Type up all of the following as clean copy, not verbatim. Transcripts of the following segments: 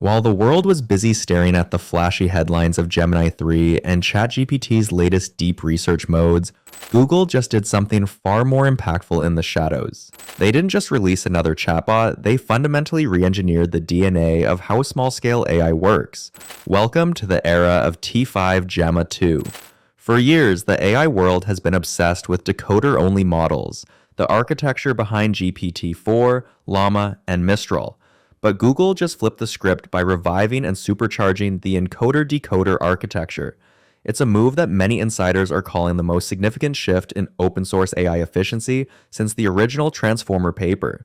While the world was busy staring at the flashy headlines of Gemini 3 and ChatGPT's latest deep research modes, Google just did something far more impactful in the shadows. They didn't just release another chatbot, they fundamentally re-engineered the DNA of how small-scale AI works. Welcome to the era of T5 Gemma 2. For years, the AI world has been obsessed with decoder-only models, the architecture behind GPT-4, Llama, and Mistral. But Google just flipped the script by reviving and supercharging the encoder-decoder architecture. It's a move that many insiders are calling the most significant shift in open-source AI efficiency since the original Transformer paper.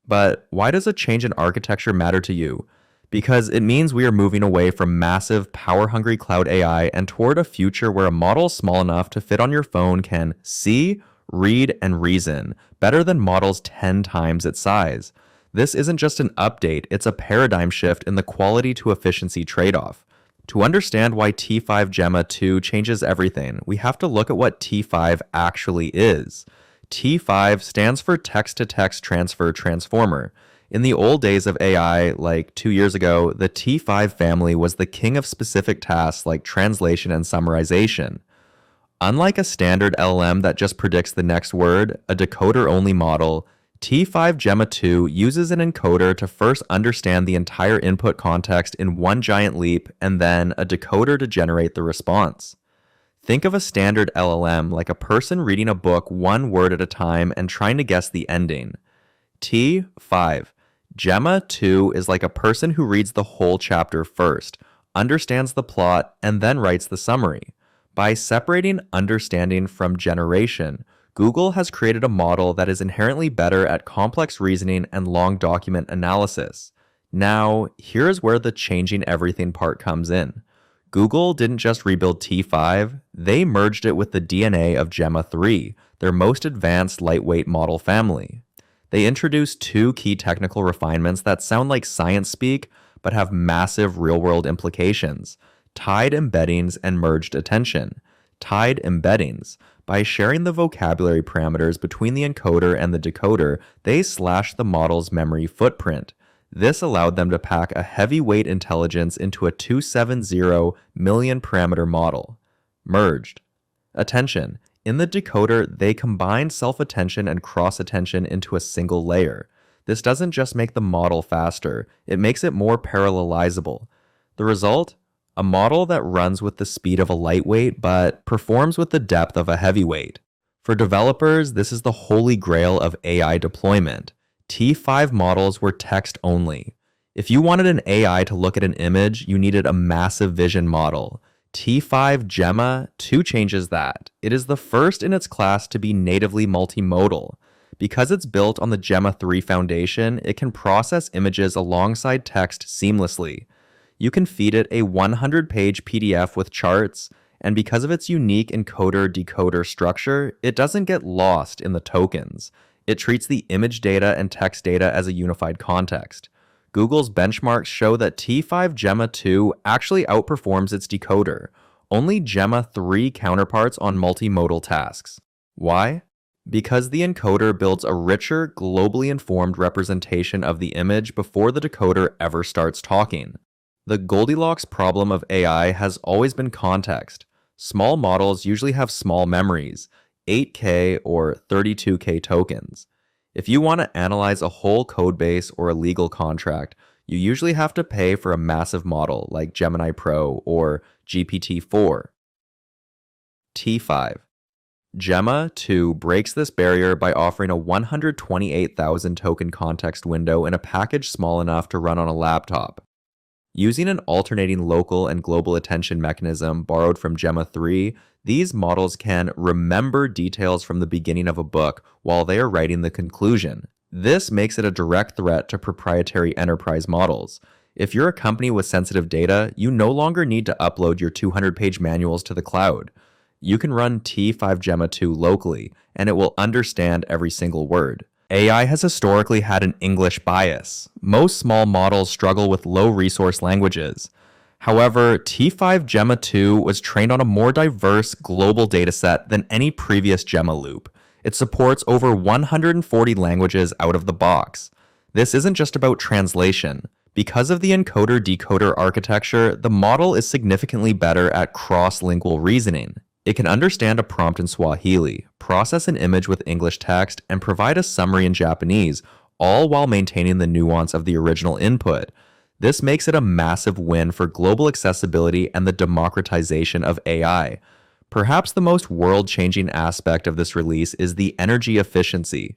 But why does a change in architecture matter to you? Because it means we are moving away from massive, power-hungry cloud AI and toward a future where a model small enough to fit on your phone can see, read, and reason better than models 10 times its size. This isn't just an update, it's a paradigm shift in the quality to efficiency trade-off. To understand why T5 Gemma 2 changes everything, we have to look at what T5 actually is. T5 stands for Text-to-Text Transfer Transformer. In the old days of AI, like 2 years ago, the T5 family was the king of specific tasks like translation and summarization. Unlike a standard LLM that just predicts the next word, a decoder-only model, T5 Gemma 2 uses an encoder to first understand the entire input context in one giant leap and then a decoder to generate the response. Think of a standard LLM like a person reading a book one word at a time and trying to guess the ending. T5 Gemma 2 is like a person who reads the whole chapter first, understands the plot, and then writes the summary. By separating understanding from generation, Google has created a model that is inherently better at complex reasoning and long document analysis. Now, here's where the changing everything part comes in. Google didn't just rebuild T5, they merged it with the DNA of Gemma 3, their most advanced lightweight model family. They introduced two key technical refinements that sound like science speak, but have massive real-world implications: tied embeddings and merged attention. Tied embeddings. By sharing the vocabulary parameters between the encoder and the decoder, they slashed the model's memory footprint. This allowed them to pack a heavyweight intelligence into a 270 million parameter model. Merged. Attention. In the decoder, they combined self-attention and cross-attention into a single layer. This doesn't just make the model faster, it makes it more parallelizable. The result? A model that runs with the speed of a lightweight but performs with the depth of a heavyweight. For developers, this is the holy grail of AI deployment. T5 models were text only. If you wanted an AI to look at an image, you needed a massive vision model. T5 Gemma 2 changes that. It is the first in its class to be natively multimodal. Because it's built on the Gemma 3 foundation, it can process images alongside text seamlessly. You can feed it a 100-page PDF with charts, and because of its unique encoder-decoder structure, it doesn't get lost in the tokens. It treats the image data and text data as a unified context. Google's benchmarks show that T5 Gemma 2 actually outperforms its decoder, only Gemma 3 counterparts on multimodal tasks. Why? Because the encoder builds a richer, globally informed representation of the image before the decoder ever starts talking. The Goldilocks problem of AI has always been context. Small models usually have small memories, 8K or 32K tokens. If you want to analyze a whole codebase or a legal contract, you usually have to pay for a massive model like Gemini Pro or GPT-4. T5. Gemma 2 breaks this barrier by offering a 128,000 token context window in a package small enough to run on a laptop. Using an alternating local and global attention mechanism borrowed from Gemma 3, these models can remember details from the beginning of a book while they are writing the conclusion. This makes it a direct threat to proprietary enterprise models. If you're a company with sensitive data, you no longer need to upload your 200-page manuals to the cloud. You can run T5 Gemma 2 locally, and it will understand every single word. AI has historically had an English bias. Most small models struggle with low-resource languages. However, T5 Gemma 2 was trained on a more diverse global dataset than any previous Gemma loop. It supports over 140 languages out of the box. This isn't just about translation. Because of the encoder-decoder architecture, the model is significantly better at cross-lingual reasoning. It can understand a prompt in Swahili, process an image with English text, and provide a summary in Japanese, all while maintaining the nuance of the original input. This makes it a massive win for global accessibility and the democratization of AI. Perhaps the most world-changing aspect of this release is the energy efficiency.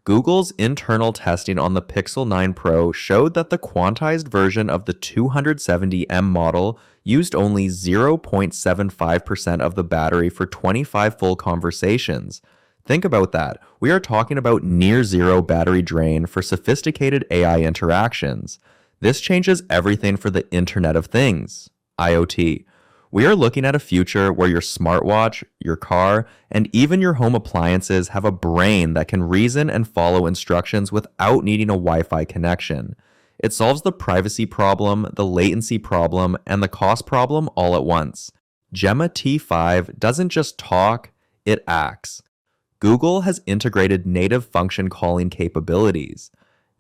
Google's internal testing on the Pixel 9 Pro showed that the quantized version of the 270M model used only 0.75% of the battery for 25 full conversations. Think about that. We are talking about near zero battery drain for sophisticated AI interactions. This changes everything for the Internet of Things, IoT. We are looking at a future where your smartwatch, your car, and even your home appliances have a brain that can reason and follow instructions without needing a Wi-Fi connection. It solves the privacy problem, the latency problem, and the cost problem all at once. Gemma T5 doesn't just talk, it acts. Google has integrated native function calling capabilities.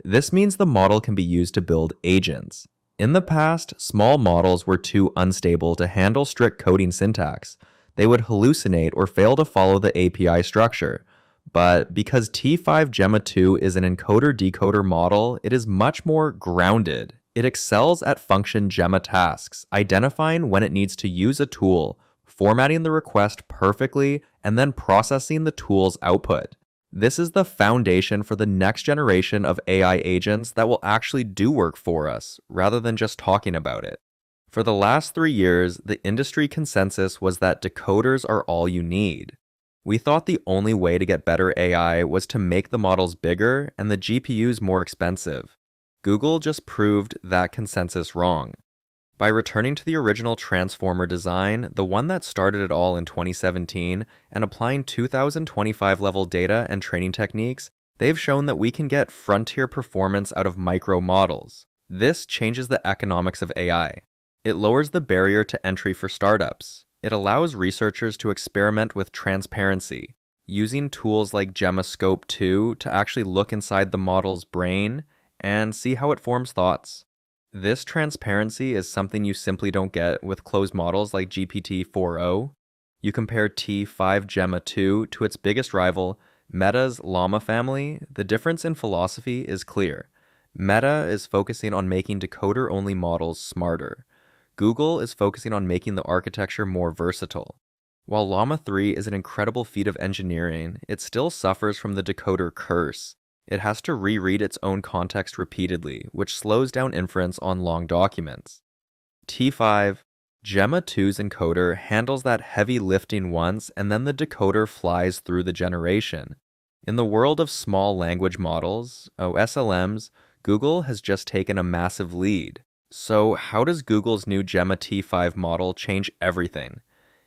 This means the model can be used to build agents. In the past, small models were too unstable to handle strict coding syntax. They would hallucinate or fail to follow the API structure. But because T5 Gemma 2 is an encoder-decoder model, it is much more grounded. It excels at function Gemma tasks, identifying when it needs to use a tool, formatting the request perfectly, and then processing the tool's output. This is the foundation for the next generation of AI agents that will actually do work for us, rather than just talking about it. For the last 3 years, the industry consensus was that decoders are all you need. We thought the only way to get better AI was to make the models bigger and the GPUs more expensive. Google just proved that consensus wrong. By returning to the original Transformer design, the one that started it all in 2017, and applying 2025 level data and training techniques, they've shown that we can get frontier performance out of micro models. This changes the economics of AI. It lowers the barrier to entry for startups. It allows researchers to experiment with transparency, using tools like Gemma Scope 2 to actually look inside the model's brain and see how it forms thoughts. This transparency is something you simply don't get with closed models like GPT-4o. You compare T5 Gemma 2 to its biggest rival, Meta's Llama family, the difference in philosophy is clear. Meta is focusing on making decoder-only models smarter. Google is focusing on making the architecture more versatile. While Llama 3 is an incredible feat of engineering, it still suffers from the decoder curse. It has to reread its own context repeatedly, which slows down inference on long documents. T5, Gemma 2's encoder handles that heavy lifting once, and then the decoder flies through the generation. In the world of small language models, SLMs, Google has just taken a massive lead. So how does Google's new Gemma T5 model change everything?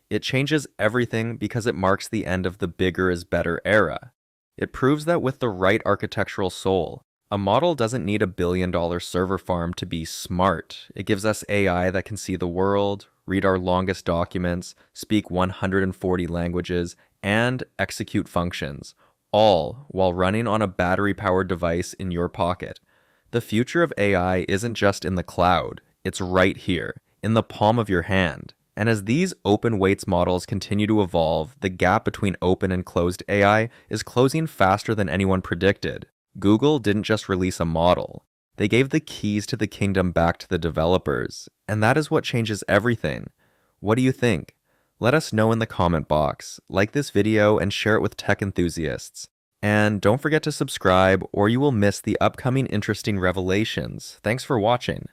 It changes everything because it marks the end of the bigger is better era. It proves that with the right architectural soul, a model doesn't need $1 billion server farm to be smart. It gives us AI that can see the world, read our longest documents, speak 140 languages, and execute functions, all while running on a battery-powered device in your pocket. The future of AI isn't just in the cloud, it's right here, in the palm of your hand. And as these open weights models continue to evolve, the gap between open and closed AI is closing faster than anyone predicted. Google didn't just release a model. They gave the keys to the kingdom back to the developers, and that is what changes everything. What do you think? Let us know in the comment box, like this video and share it with tech enthusiasts. And don't forget to subscribe or you will miss the upcoming interesting revelations. Thanks for watching.